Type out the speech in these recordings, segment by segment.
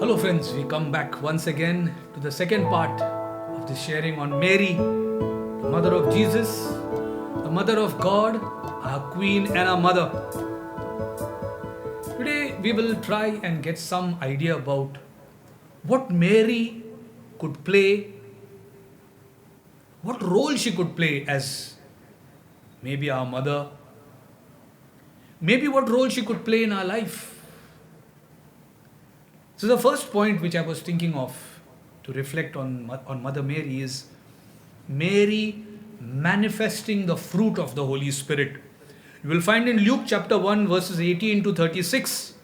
Hello, friends. We come back once again to the second part of this sharing on Mary, the mother of Jesus, the mother of God, our queen and our mother. Today, we will try and get some idea about what Mary could play, what role she could play as maybe our mother, maybe what role she could play in our life. So the first point which I was thinking of to reflect on Mother Mary is Mary manifesting the fruit of the Holy Spirit. You will find in Luke chapter 1 verses 18 to 36.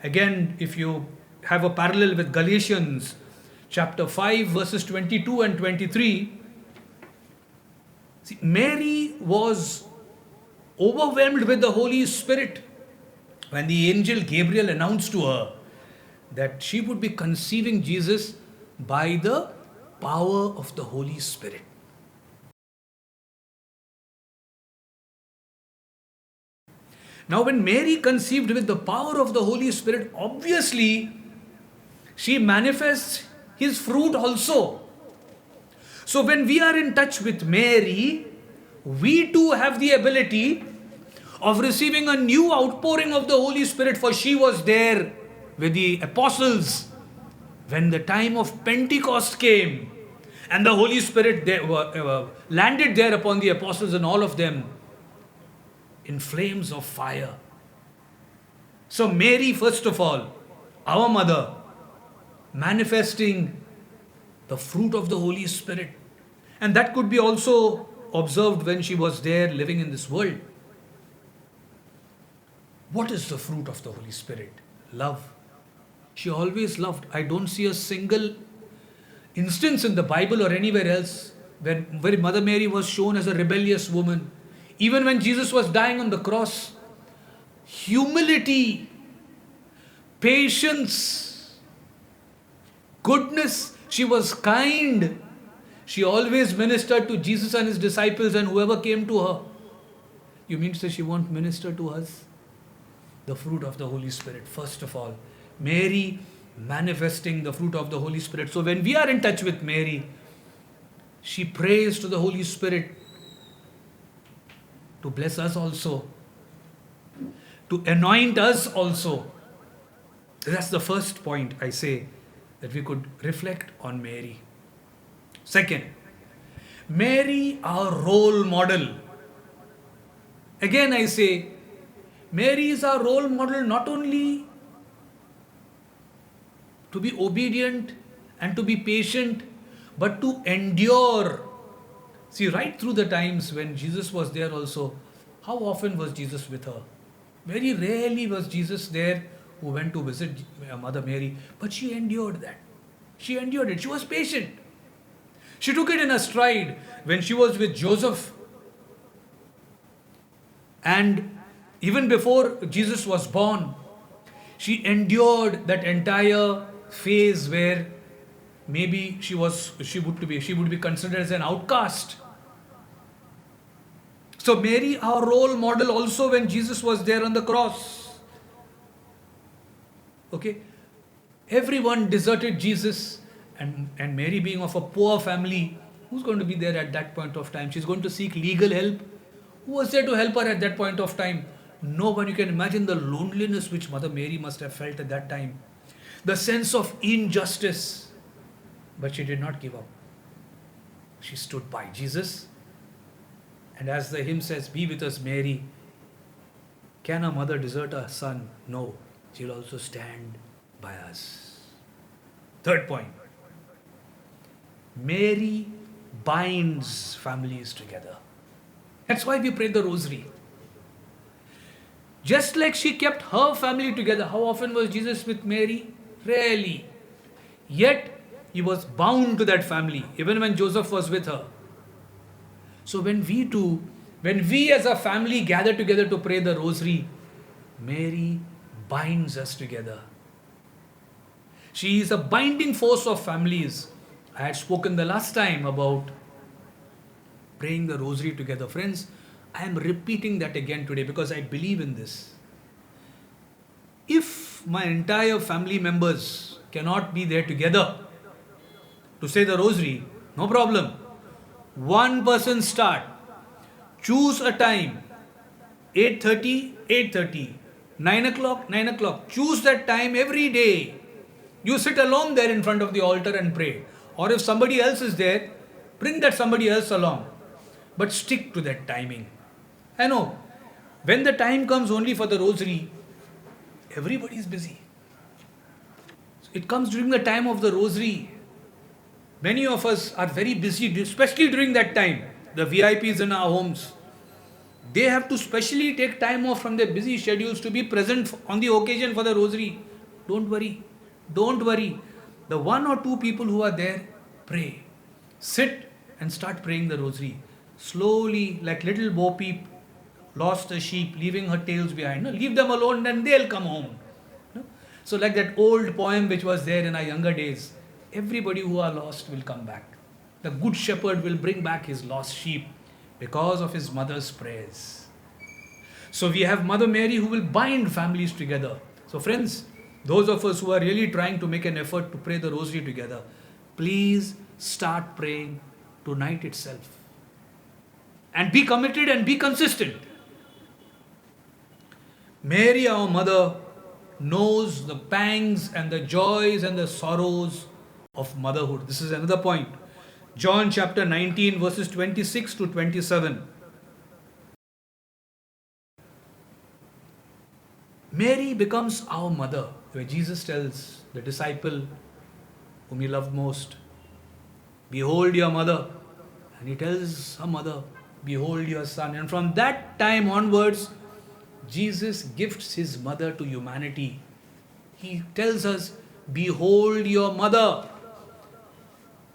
Again, if you have a parallel with Galatians chapter 5 verses 22 and 23, see, Mary was overwhelmed with the Holy Spirit when the angel Gabriel announced to her that she would be conceiving Jesus by the power of the Holy Spirit. Now, when Mary conceived with the power of the Holy Spirit, obviously she manifests his fruit also. So, when we are in touch with Mary, we too have the ability of receiving a new outpouring of the Holy Spirit, for she was there with the apostles when the time of Pentecost came and the Holy Spirit landed there upon the apostles and all of them in flames of fire. So Mary, first of all, our mother, manifesting the fruit of the Holy Spirit, and that could be also observed when she was there living in this world. What is the fruit of the Holy Spirit? Love. She always loved. I don't see a single instance in the Bible or anywhere else where Mother Mary was shown as a rebellious woman. Even when Jesus was dying on the cross, humility, patience, goodness, she was kind. She always ministered to Jesus and his disciples and whoever came to her. You mean to say she won't minister to us? The fruit of the Holy Spirit, first of all. Mary manifesting the fruit of the Holy Spirit. So when we are in touch with Mary, she prays to the Holy Spirit to bless us also, to anoint us also. That's the first point I say that we could reflect on Mary. Second, Mary, our role model. Again I say, Mary is our role model not only to be obedient and to be patient, but to endure. See, right through the times when Jesus was there also, how often was Jesus with her? Very rarely was Jesus there who went to visit Mother Mary, but she endured that. She endured it. She was patient. She took it in a stride when she was with Joseph. And even before Jesus was born, she endured that entire phase where maybe she would be considered as an outcast. So Mary, our role model also when Jesus was there on the cross. Okay, everyone deserted Jesus, and Mary being of a poor family, who's going to be there at that point of time? She's going to seek legal help. Who was there to help her at that point of time? No one. You can imagine the loneliness which Mother Mary must have felt at that time. The sense of injustice. But she did not give up. She stood by Jesus. And as the hymn says, be with us, Mary. Can a mother desert her son? No. She'll also stand by us. Third point. Mary binds families together. That's why we pray the rosary. Just like she kept her family together, how often was Jesus with Mary? Rarely. Yet, he was bound to that family, even when Joseph was with her. So when we as a family gather together to pray the rosary, Mary binds us together. She is a binding force of families. I had spoken the last time about praying the rosary together. Friends, I am repeating that again today because I believe in this. If my entire family members cannot be there together to say the rosary, no problem. One person start. Choose a time. 8:30, 8:30. 9 o'clock, 9 o'clock. Choose that time every day. You sit alone there in front of the altar and pray. Or if somebody else is there, bring that somebody else along. But stick to that timing. I know, when the time comes only for the rosary, everybody is busy. It comes during the time of the rosary. Many of us are very busy, especially during that time. The VIPs in our homes, they have to specially take time off from their busy schedules to be present on the occasion for the rosary. Don't worry. Don't worry. The one or two people who are there, pray. Sit and start praying the rosary. Slowly, like little Bo Peep, lost a sheep, leaving her tails behind. No, leave them alone, then they'll come home. No? So like that old poem which was there in our younger days, everybody who are lost will come back. The good shepherd will bring back his lost sheep because of his mother's prayers. So we have Mother Mary who will bind families together. So friends, those of us who are really trying to make an effort to pray the rosary together, please start praying tonight itself. And be committed and be consistent. Mary, our mother, knows the pangs and the joys and the sorrows of motherhood. This is another point. John chapter 19 verses 26 to 27. Mary becomes our mother, where Jesus tells the disciple whom he loved most, behold your mother. And he tells her mother, behold your son. And from that time onwards, Jesus gifts his mother to humanity. He tells us, behold your mother.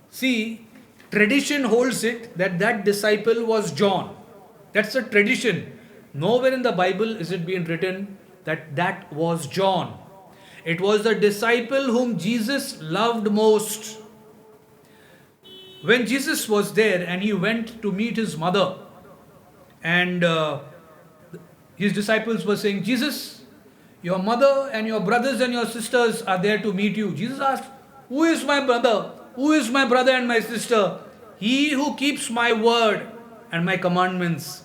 See, tradition holds it that that disciple was John. That's a tradition. Nowhere in the Bible is it being written that that was John. It was the disciple whom Jesus loved most. When Jesus was there and he went to meet his mother, and his disciples were saying, Jesus, your mother and your brothers and your sisters are there to meet you. Jesus asked, who is my brother? Who is my brother and my sister? He who keeps my word and my commandments.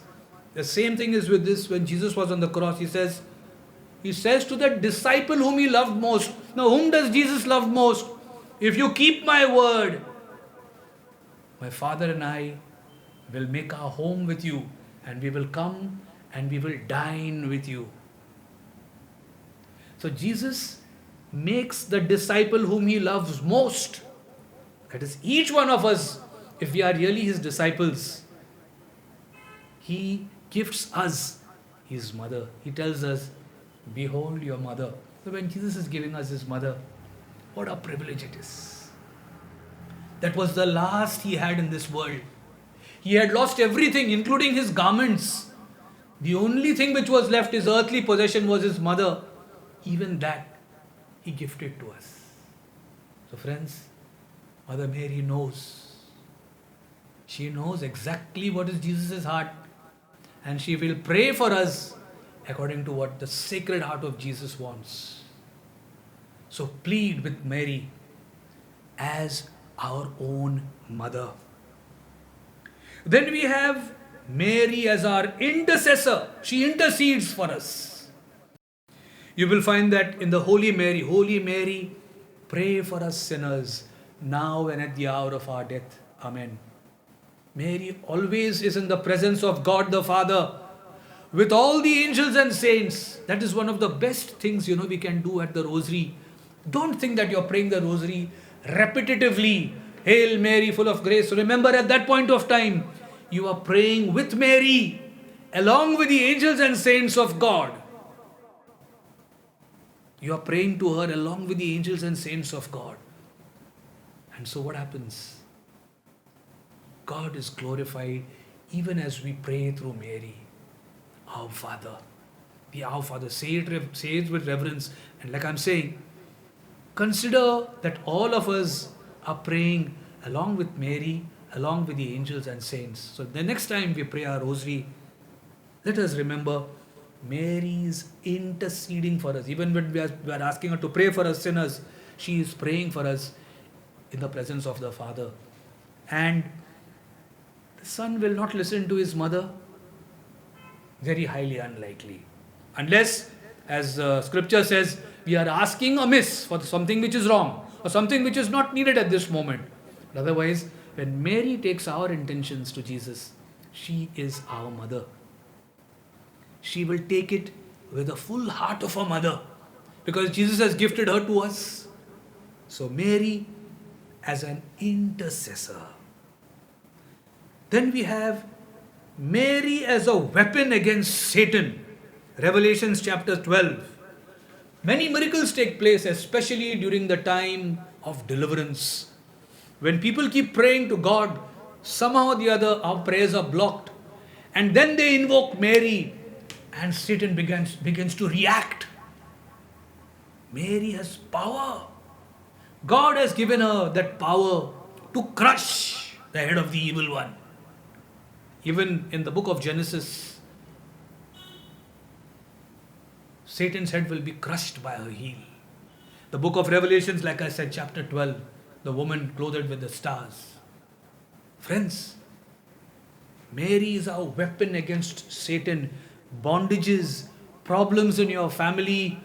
The same thing is with this. When Jesus was on the cross, he says to that disciple whom he loved most. Now, whom does Jesus love most? If you keep my word, my Father and I will make our home with you, and we will come and we will dine with you. So Jesus makes the disciple whom he loves most. That is each one of us, if we are really his disciples. He gifts us his mother. He tells us, behold your mother. So when Jesus is giving us his mother, what a privilege it is. That was the last he had in this world. He had lost everything, including his garments. The only thing which was left, his earthly possession, was his mother. Even that he gifted to us. So friends, Mother Mary knows. She knows exactly what is Jesus' heart. And she will pray for us according to what the Sacred Heart of Jesus wants. So plead with Mary as our own mother. Then we have Mary as our intercessor. She intercedes for us. You will find that in the Holy Mary, pray for us sinners, now and at the hour of our death. Amen. Mary always is in the presence of God the Father with all the angels and saints. That is one of the best things we can do at the rosary. Don't think that you're praying the rosary repetitively. Hail Mary, full of grace. So remember, at that point of time, you are praying with Mary, along with the angels and saints of God. You are praying to her along with the angels and saints of God. And so what happens? God is glorified even as we pray through Mary. Our Father. The Our Father. Say it with reverence. And like I'm saying, consider that all of us are praying along with Mary, along with the angels and saints. So the next time we pray our rosary, let us remember Mary is interceding for us. Even when we are asking her to pray for us sinners, she is praying for us in the presence of the Father. And the son will not listen to his mother? Very highly unlikely. Unless, as scripture says, we are asking amiss for something which is wrong or something which is not needed at this moment. But otherwise, when Mary takes our intentions to Jesus, she is our mother. She will take it with the full heart of a mother because Jesus has gifted her to us. So Mary as an intercessor. Then we have Mary as a weapon against Satan. Revelations chapter 12. Many miracles take place, especially during the time of deliverance. When people keep praying to God, somehow or the other our prayers are blocked. And then they invoke Mary and Satan begins to react. Mary has power. God has given her that power to crush the head of the evil one. Even in the book of Genesis, Satan's head will be crushed by her heel. The book of Revelations, like I said, chapter 12, the woman clothed with the stars. Friends, Mary is our weapon against Satan. Bondages, problems in your family.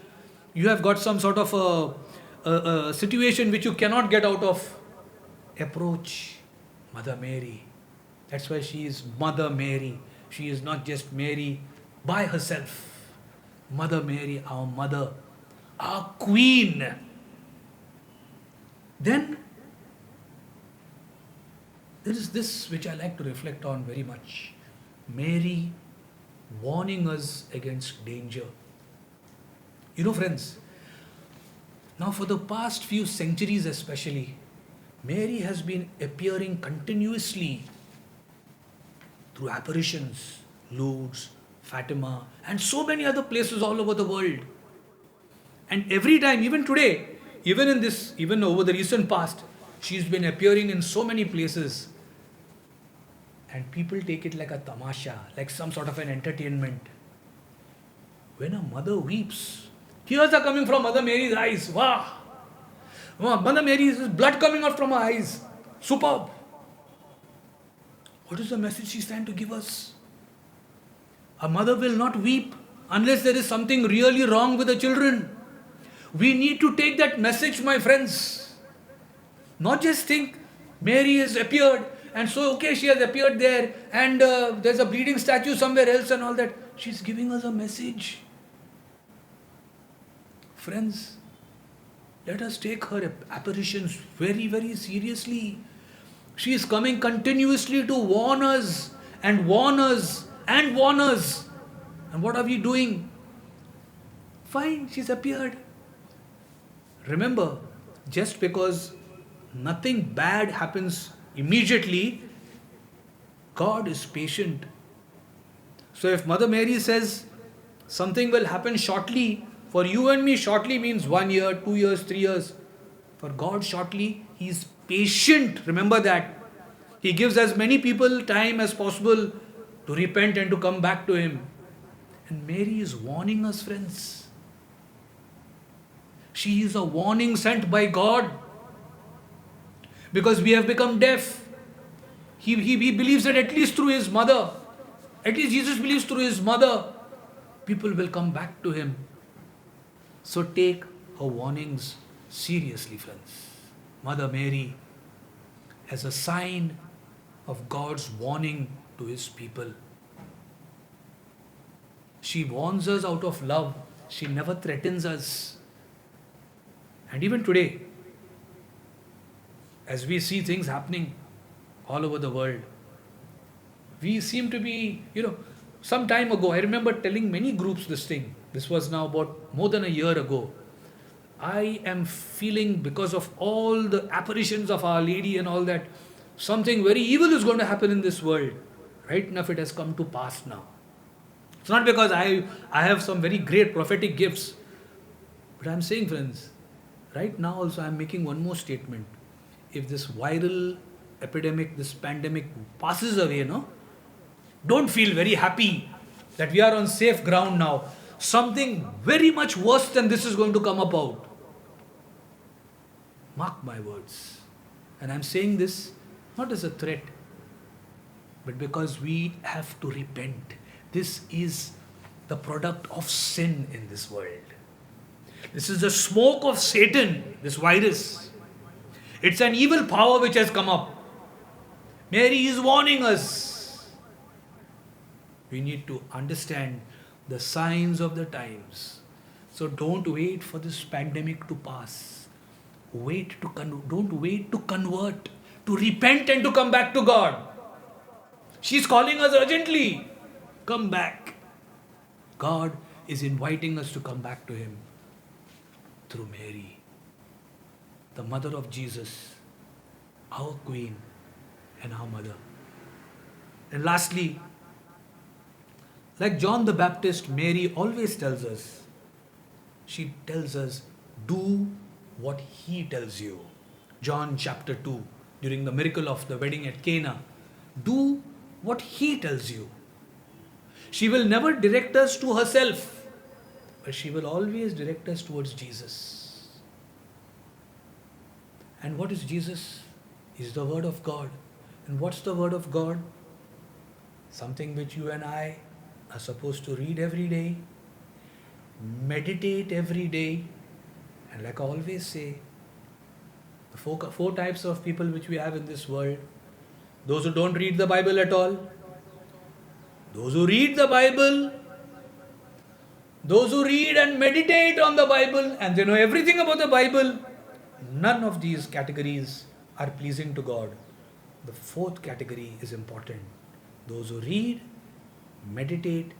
You have got some sort of a situation which you cannot get out of. Approach Mother Mary. That's why she is Mother Mary. She is not just Mary by herself. Mother Mary, our mother, our queen. Then there is this which I like to reflect on very much. Mary warning us against danger. You know, friends, now for the past few centuries especially, Mary has been appearing continuously through apparitions, Lourdes, Fatima, and so many other places all over the world. And every time, even today, even over the recent past, she's been appearing in so many places. And people take it like a tamasha, like some sort of an entertainment. When a mother weeps, tears are coming from Mother Mary's eyes. Wow! Mother Mary's blood coming out from her eyes. Superb! What is the message she's trying to give us? A mother will not weep unless there is something really wrong with the children. We need to take that message, my friends. Not just think Mary has appeared and so okay, she has appeared there and there's a bleeding statue somewhere else and all that. She's giving us a message. Friends, let us take her apparitions very, very seriously. She is coming continuously to warn us and warn us and warn us. And what are we doing? Fine, she's appeared. Remember, just because nothing bad happens immediately, God is patient. So if Mother Mary says something will happen shortly, for you and me shortly means 1 year, 2 years, 3 years. For God shortly, He is patient. Remember that. He gives as many people time as possible to repent and to come back to Him. And Mary is warning us, friends. She is a warning sent by God. Because we have become deaf. He believes that at least through His mother, at least Jesus believes through His mother, people will come back to Him. So take her warnings seriously, friends. Mother Mary as a sign of God's warning to His people. She warns us out of love. She never threatens us. And even today, as we see things happening all over the world, we seem to be, some time ago, I remember telling many groups this thing. This was now about more than a year ago. I am feeling, because of all the apparitions of Our Lady and all that, something very evil is going to happen in this world. Right enough, it has come to pass now. It's not because I have some very great prophetic gifts. But I'm saying, friends, right now also I'm making one more statement. If this viral epidemic, this pandemic passes away, don't feel very happy that we are on safe ground now. Something very much worse than this is going to come about. Mark my words. And I'm saying this not as a threat, but because we have to repent. This is the product of sin in this world. This is the smoke of Satan, this virus. It's an evil power which has come up. Mary is warning us. We need to understand the signs of the times. So don't wait for this pandemic to pass. Don't wait to convert, to repent and to come back to God. She's calling us urgently. Come back. God is inviting us to come back to Him through Mary, the mother of Jesus, our Queen and our mother. And lastly, like John the Baptist, Mary always tells us, she tells us, do what He tells you. John chapter 2, during the miracle of the wedding at Cana, do what He tells you. She will never direct us to herself, but she will always direct us towards Jesus. And what is Jesus? Is the Word of God. And what's the Word of God? Something which you and I are supposed to read every day, meditate every day. And like I always say, the four types of people which we have in this world: those who don't read the Bible at all, those who read the Bible, those who read and meditate on the Bible, and they know everything about the Bible. None of these categories are pleasing to God. The fourth category is important: those who read, meditate,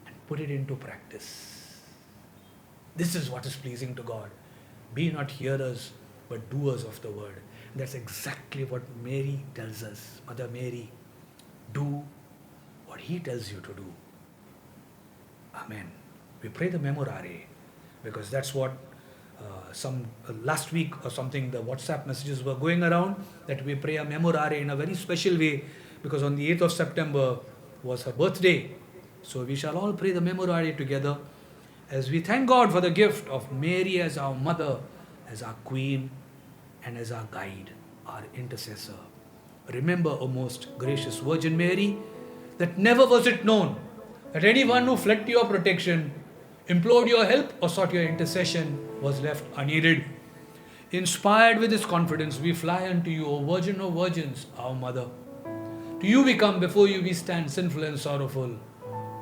and put it into practice. This is what is pleasing to God. Be not hearers, but doers of the word. That's exactly what Mary tells us. Mother Mary, do what He tells you to do. Amen. We pray the Memorare, because that's what last week or something, the WhatsApp messages were going around, that we pray a Memorare in a very special way, because on the 8th of September was her birthday. So we shall all pray the Memorare together, as we thank God for the gift of Mary as our mother, as our queen, and as our guide, our intercessor. Remember, O most gracious Virgin Mary, that never was it known that anyone who fled to your protection, implored your help, or sought your intercession was left unaided. Inspired with this confidence, we fly unto you, O Virgin of Virgins, our Mother. To you we come, before you we stand sinful and sorrowful.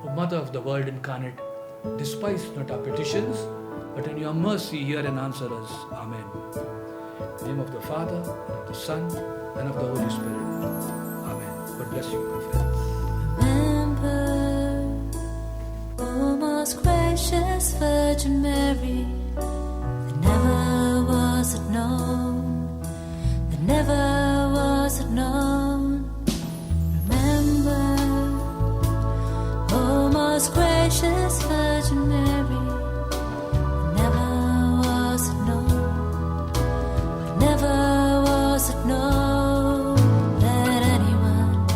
O Mother of the world incarnate, despise not our petitions, but in your mercy hear and answer us. Amen. In the name of the Father, and of the Son, and of the Holy Spirit. Amen. God bless you, my friends. Remember, O most gracious Virgin Mary, that never was it known, that never was it known. Remember, O most gracious Virgin Mary, that never was it known, that never was it known, that anyone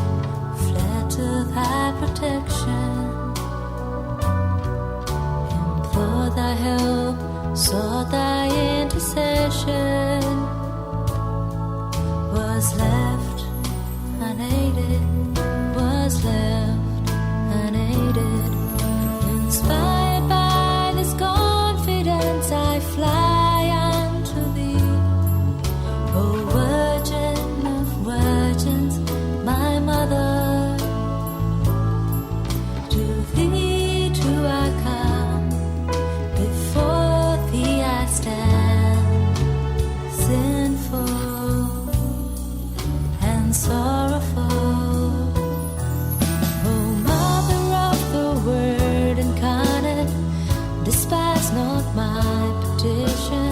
fled to thy protection, implored thy help, sought thy intercession, was left unaided, was left unaided. Inspired by this confidence, I fly unto thee, O Virgin of Virgins, my mother. To thee do I come, before thee I stand, sinful and sorrowful. O Mother of the Word incarnate, despise not my petition.